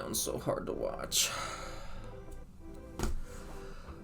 SmackDown's so hard to watch.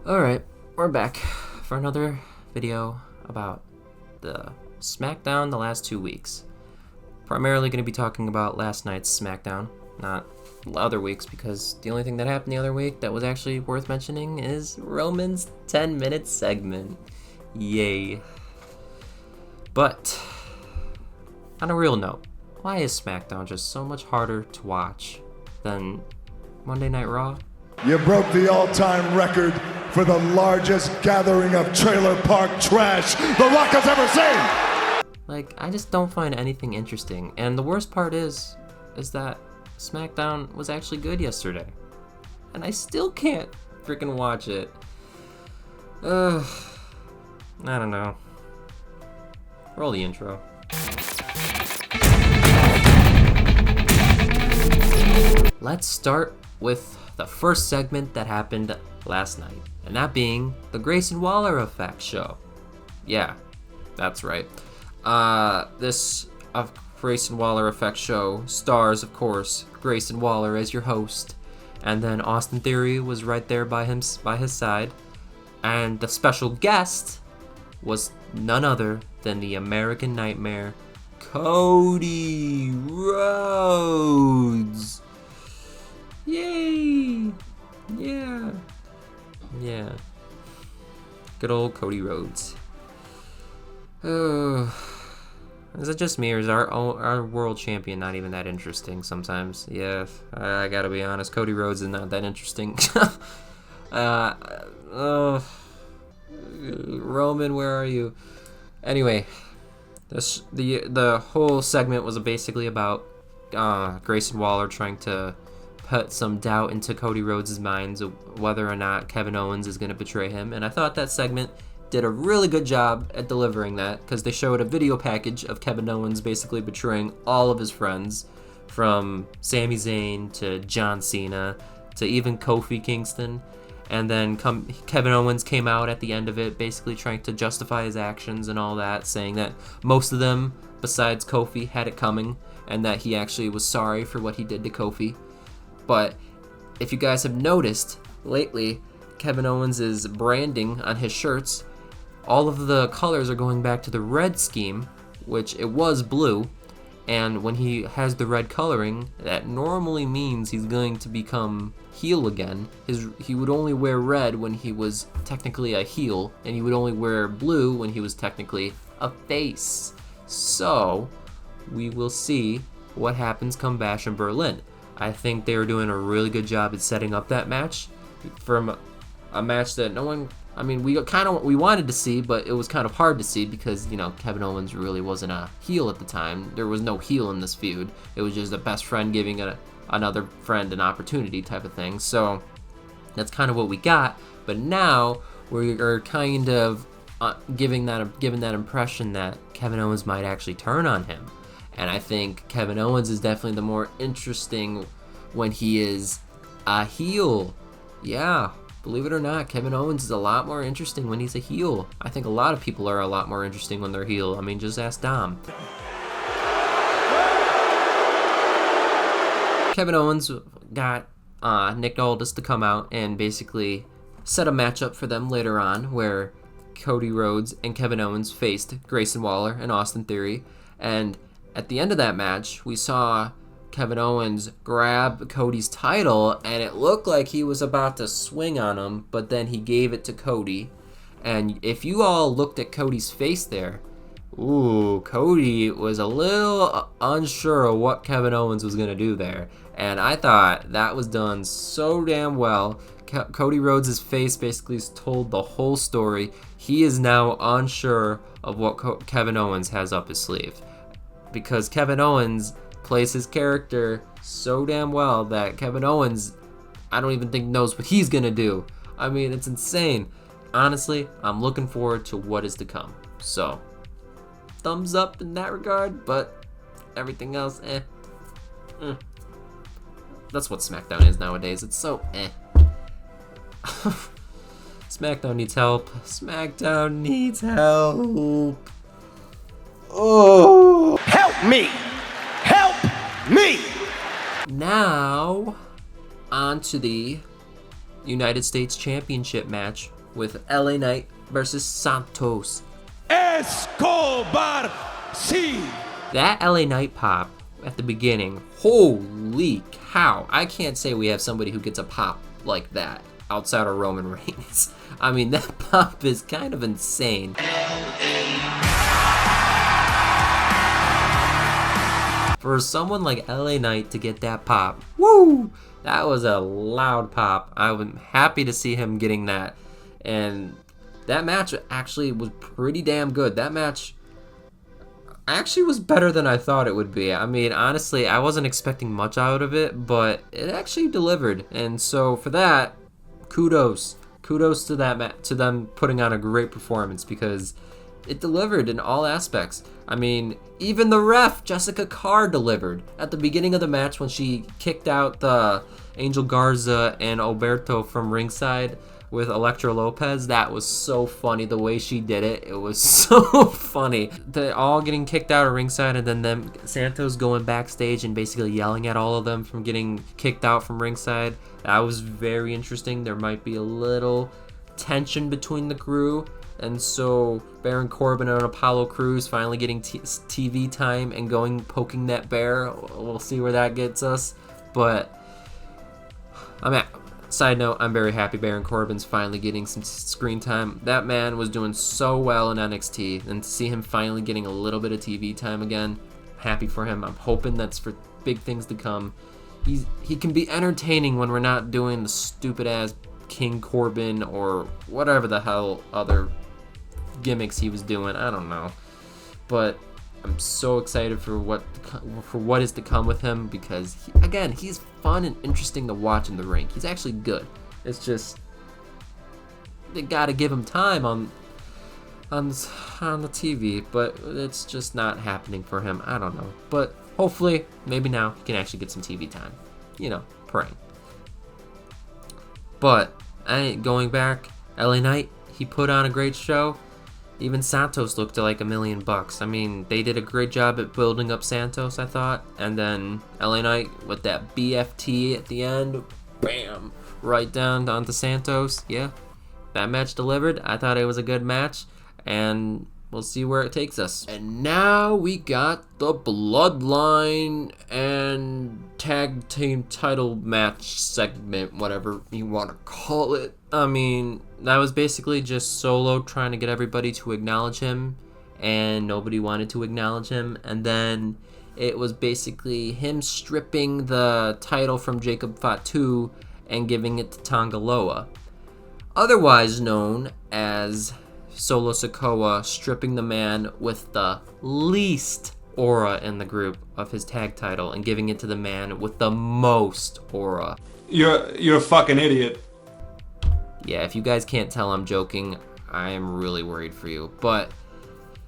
Alright, we're back for another video about the SmackDown the last 2 weeks. Primarily going to be talking about last night's SmackDown, not other weeks, because the only thing that happened the other week that was actually worth mentioning is Roman's 10-minute segment. Yay. But, on a real note, why is SmackDown just so much harder to watch than Monday Night Raw? You broke the all-time record for the largest gathering of trailer park trash The Rock has ever seen! Like, I just don't find anything interesting. And the worst part is that SmackDown was actually good yesterday. And I still can't freaking watch it. I don't know. Roll the intro. Let's start with the first segment that happened last night, and that being the Grayson Waller Effect show. Yeah, that's right. This Grayson Waller Effect show stars, of course, Grayson Waller as your host, and then Austin Theory was right there by his side, and the special guest was none other than the American Nightmare, Cody Rhodes. Yay! Yeah. Good old Cody Rhodes. Is it just me, or is our world champion not even that interesting sometimes? Yeah, I gotta be honest, Cody Rhodes is not that interesting. Roman, where are you? Anyway, the whole segment was basically about Grayson Waller trying to put some doubt into Cody Rhodes' minds of whether or not Kevin Owens is going to betray him, and I thought that segment did a really good job at delivering that, because they showed a video package of Kevin Owens basically betraying all of his friends, from Sami Zayn to John Cena to even Kofi Kingston, and then Kevin Owens came out at the end of it basically trying to justify his actions and all that, saying that most of them besides Kofi had it coming, and that he actually was sorry for what he did to Kofi. But if you guys have noticed lately, Kevin Owens' branding on his shirts, all of the colors are going back to the red scheme, which it was blue, and when he has the red coloring, that normally means he's going to become heel again. He would only wear red when he was technically a heel, and he would only wear blue when he was technically a face. So, we will see what happens come Bash in Berlin. I think they were doing a really good job at setting up that match from a match that no one, I mean, we wanted to see, but it was kind of hard to see because, you know, Kevin Owens really wasn't a heel at the time. There was no heel in this feud. It was just a best friend giving another friend an opportunity type of thing. So that's kind of what we got. But now we are kind of giving that impression that Kevin Owens might actually turn on him. And I think Kevin Owens is definitely the more interesting when he is a heel. Yeah, believe it or not, Kevin Owens is a lot more interesting when he's a heel. I think a lot of people are a lot more interesting when they're heel. I mean, just ask Dom. Kevin Owens got Nick Aldis to come out and basically set a matchup for them later on where Cody Rhodes and Kevin Owens faced Grayson Waller and Austin Theory. And at the end of that match, we saw Kevin Owens grab Cody's title, and it looked like he was about to swing on him, but then he gave it to Cody. And if you all looked at Cody's face there, Cody was a little unsure of what Kevin Owens was going to do there. And I thought that was done so damn well. Cody Rhodes' face basically told the whole story. He is now unsure of what Kevin Owens has up his sleeve, because Kevin Owens plays his character so damn well that Kevin Owens, I don't even think knows what he's gonna do. I mean, it's insane. Honestly, I'm looking forward to what is to come. So, thumbs up in that regard, but everything else, That's what SmackDown is nowadays. It's so SmackDown needs help. SmackDown needs help. Oh, help me! Help me! Now, on to the United States Championship match with LA Knight versus Santos Escobar. Sí. That LA Knight pop at the beginning, holy cow. I can't say we have somebody who gets a pop like that outside of Roman Reigns. I mean, that pop is kind of insane. For someone like LA Knight to get that pop, woo! That was a loud pop. I'm happy to see him getting that. And that match actually was pretty damn good. That match actually was better than I thought it would be. I mean, honestly, I wasn't expecting much out of it, but it actually delivered. And so for that, kudos to that to them putting on a great performance, because it delivered in all aspects. I mean, even the ref, Jessica Carr, delivered at the beginning of the match when she kicked out the Angel Garza and Alberto from ringside with Elektra Lopez. That was so funny the way she did it. It was so funny. They're all getting kicked out of ringside, and then them Santos going backstage and basically yelling at all of them from getting kicked out from ringside. That was very interesting. There might be a little tension between the crew. And so Baron Corbin and Apollo Crews finally getting TV time and poking that bear. We'll see where that gets us. But side note, I'm very happy Baron Corbin's finally getting some screen time. That man was doing so well in NXT, and to see him finally getting a little bit of TV time again, I'm happy for him. I'm hoping that's for big things to come. He can be entertaining when we're not doing the stupid ass King Corbin or whatever the hell other gimmicks he was doing. I don't know, but I'm so excited for what is to come with him, because he's fun and interesting to watch in the ring. He's actually good. It's just they gotta give him time on the TV, but it's just not happening for him. I don't know, but hopefully maybe now he can actually get some TV time. Praying. But going back, LA Knight, he put on a great show. Even Santos looked like $1 million. I mean, they did a great job at building up Santos, I thought. And then LA Knight with that BFT at the end, bam, right down onto Santos. Yeah, that match delivered. I thought it was a good match, and we'll see where it takes us. And now we got the Bloodline and tag team title match segment, whatever you want to call it. I mean, that was basically just Solo trying to get everybody to acknowledge him, and nobody wanted to acknowledge him. And then it was basically him stripping the title from Jacob Fatu and giving it to Tangaloa, otherwise known as Solo Sikoa, stripping the man with the least aura in the group of his tag title and giving it to the man with the most aura. You're a fucking idiot. Yeah, if you guys can't tell I'm joking, I am really worried for you. But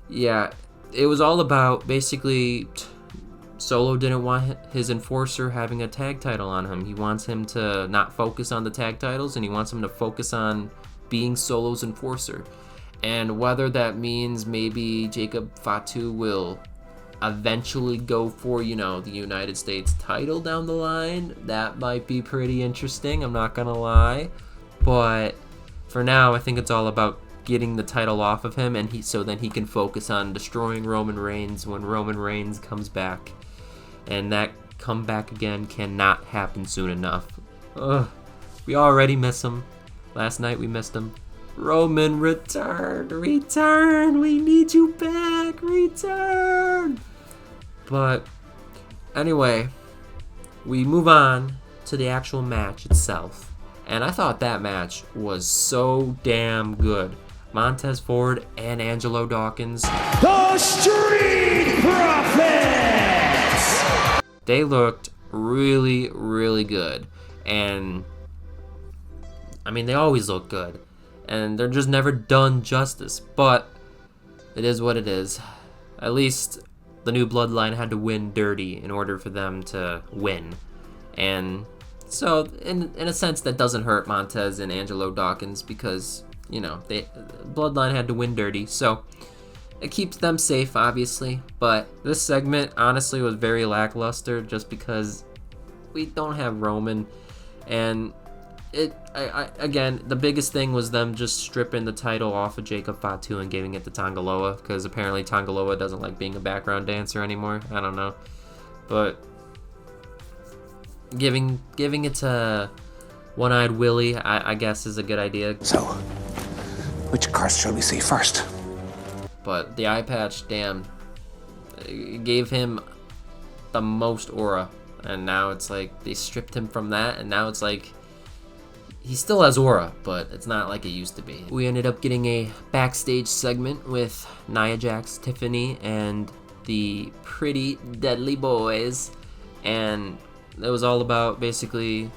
yeah, it was all about basically Solo didn't want his enforcer having a tag title on him. He wants him to not focus on the tag titles, and he wants him to focus on being Solo's enforcer. And whether that means maybe Jacob Fatu will eventually go for, the United States title down the line, that might be pretty interesting, I'm not gonna lie. But for now, I think it's all about getting the title off of him, and so then he can focus on destroying Roman Reigns when Roman Reigns comes back. And that comeback again cannot happen soon enough. Ugh, we already miss him. Last night we missed him. Roman, return, we need you back, return. But anyway, we move on to the actual match itself. And I thought that match was so damn good. Montez Ford and Angelo Dawkins, The Street Profits! They looked really, really good. And I mean, they always look good. And they're just never done justice. But it is what it is. At least the new Bloodline had to win dirty in order for them to win. And so, in a sense, that doesn't hurt Montez and Angelo Dawkins, because, Bloodline had to win dirty. So, it keeps them safe, obviously. But this segment, honestly, was very lackluster, just because we don't have Roman. And again, the biggest thing was them just stripping the title off of Jacob Fatu and giving it to Tongaloa, because apparently Tongaloa doesn't like being a background dancer anymore. I don't know, but giving it to One-Eyed Willie, I guess, is a good idea. So, which cards shall we see first? But the eye patch, damn, it gave him the most aura, and now it's like they stripped him from that, and now it's like he still has aura, but it's not like it used to be. We ended up getting a backstage segment with Nia Jax, Tiffany, and the Pretty Deadly Boys, and it was all about basically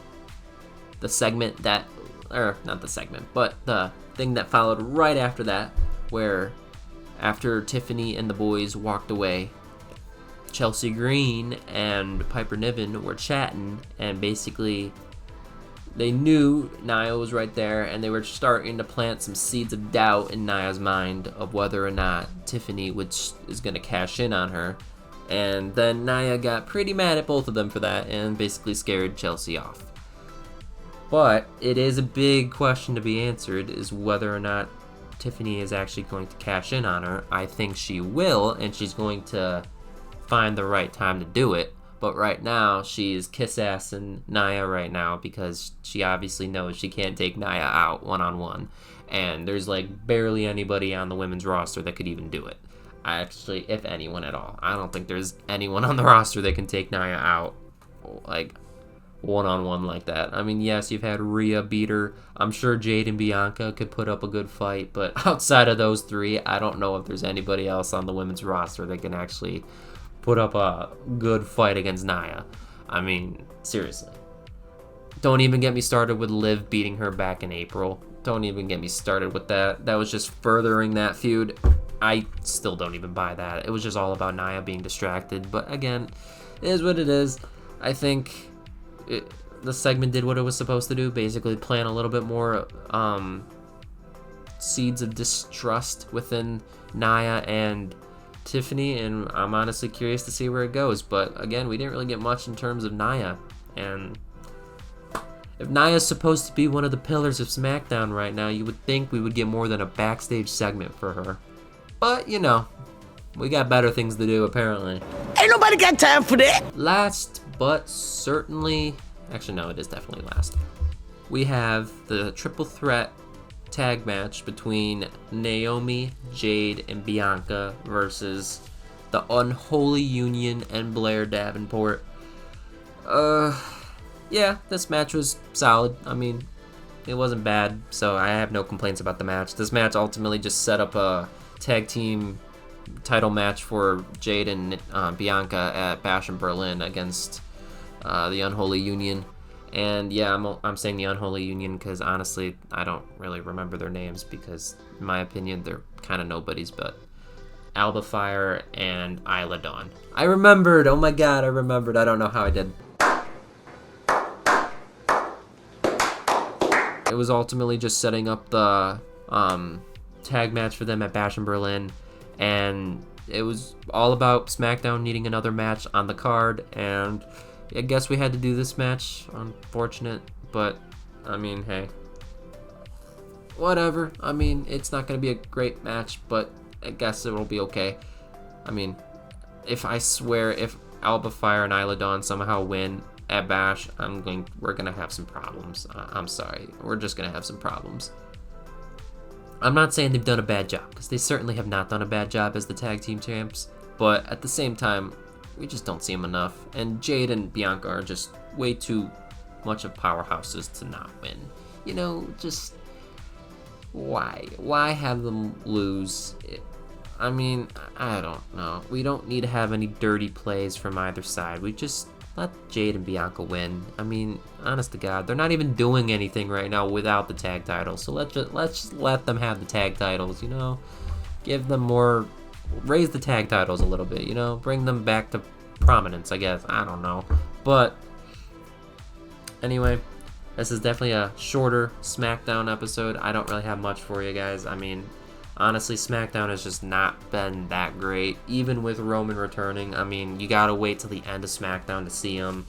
the segment that, or not the segment, but the thing that followed right after that, where after Tiffany and the boys walked away, Chelsea Green and Piper Niven were chatting, and basically they knew Nia was right there, and they were starting to plant some seeds of doubt in Nia's mind of whether or not Tiffany is going to cash in on her. And then Nia got pretty mad at both of them for that and basically scared Chelsea off. But it is a big question to be answered, is whether or not Tiffany is actually going to cash in on her. I think she will, and she's going to find the right time to do it. But right now, she's kiss-assing Nia right now because she obviously knows she can't take Nia out one-on-one. And there's like barely anybody on the women's roster that could even do it. Actually, if anyone at all. I don't think there's anyone on the roster that can take Nia out like one-on-one like that. I mean, yes, you've had Rhea beat her. I'm sure Jade and Bianca could put up a good fight. But outside of those three, I don't know if there's anybody else on the women's roster that can actually put up a good fight against Nia. I mean, seriously. Don't even get me started with Liv beating her back in April. Don't even get me started with that. That was just furthering that feud. I still don't even buy that. It was just all about Nia being distracted. But again, it is what it is. I think the segment did what it was supposed to do. Basically plant a little bit more seeds of distrust within Nia and Tiffany, and I'm honestly curious to see where it goes. But again, we didn't really get much in terms of Nia, and if Nia's supposed to be one of the pillars of SmackDown right now, you would think we would get more than a backstage segment for her. But you know, we got better things to do apparently. Ain't nobody got time for that. Last but certainly, actually no, it is definitely last, we have the triple threat tag match between Naomi, Jade, and Bianca versus the Unholy Union and Blair Davenport. Yeah, this match was solid. I mean, it wasn't bad, so I have no complaints about the match. This match ultimately just set up a tag team title match for Jade and Bianca at Bash in Berlin against the Unholy Union. And yeah, I'm saying the Unholy Union because honestly, I don't really remember their names because, in my opinion, they're kind of nobodies, but Alba Fire and Isla Dawn. I remembered! Oh my god, I remembered. I don't know how I did. It was ultimately just setting up the tag match for them at Bash in Berlin, and it was all about SmackDown needing another match on the card, and I guess we had to do this match. Unfortunate, but I mean, hey, whatever. I mean, it's not going to be a great match, but I guess it'll be okay. I mean, if Alba Fire and Isla Dawn somehow win at Bash, we're going to have some problems. I'm sorry. We're just going to have some problems. I'm not saying they've done a bad job, because they certainly have not done a bad job as the tag team champs, but at the same time, we just don't see them enough. And Jade and Bianca are just way too much of powerhouses to not win. You know, just why? Why have them lose? I mean, I don't know. We don't need to have any dirty plays from either side. We just let Jade and Bianca win. I mean, honest to God, they're not even doing anything right now without the tag titles. So let's just let them have the tag titles, you know? Give them more, raise the tag titles a little bit, you know? Bring them back to prominence, I guess. I don't know. But anyway, this is definitely a shorter SmackDown episode. I don't really have much for you guys. I mean, honestly, SmackDown has just not been that great, even with Roman returning. I mean, you gotta wait till the end of SmackDown to see him.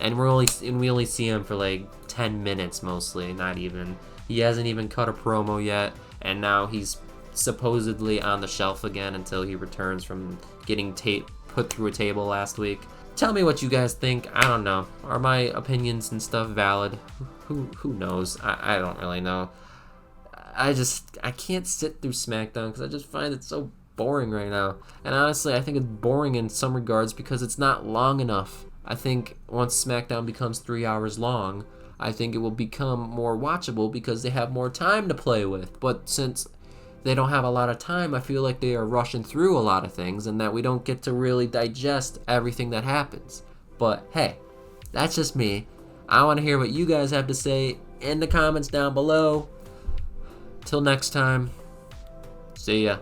and we only see him for like 10 minutes mostly, not even. He hasn't even cut a promo yet, and now he's supposedly on the shelf again until he returns from getting tape put through a table last week. Tell me what you guys think. I don't know. Are my opinions and stuff valid? Who knows? I don't really know. I can't sit through SmackDown because I just find it so boring right now. And honestly, I think it's boring in some regards because it's not long enough. I think once SmackDown becomes 3 hours long, I think it will become more watchable because they have more time to play with. But since they don't have a lot of time, I feel like they are rushing through a lot of things and that we don't get to really digest everything that happens. But hey, that's just me. I want to hear what you guys have to say in the comments down below. Till next time, see ya.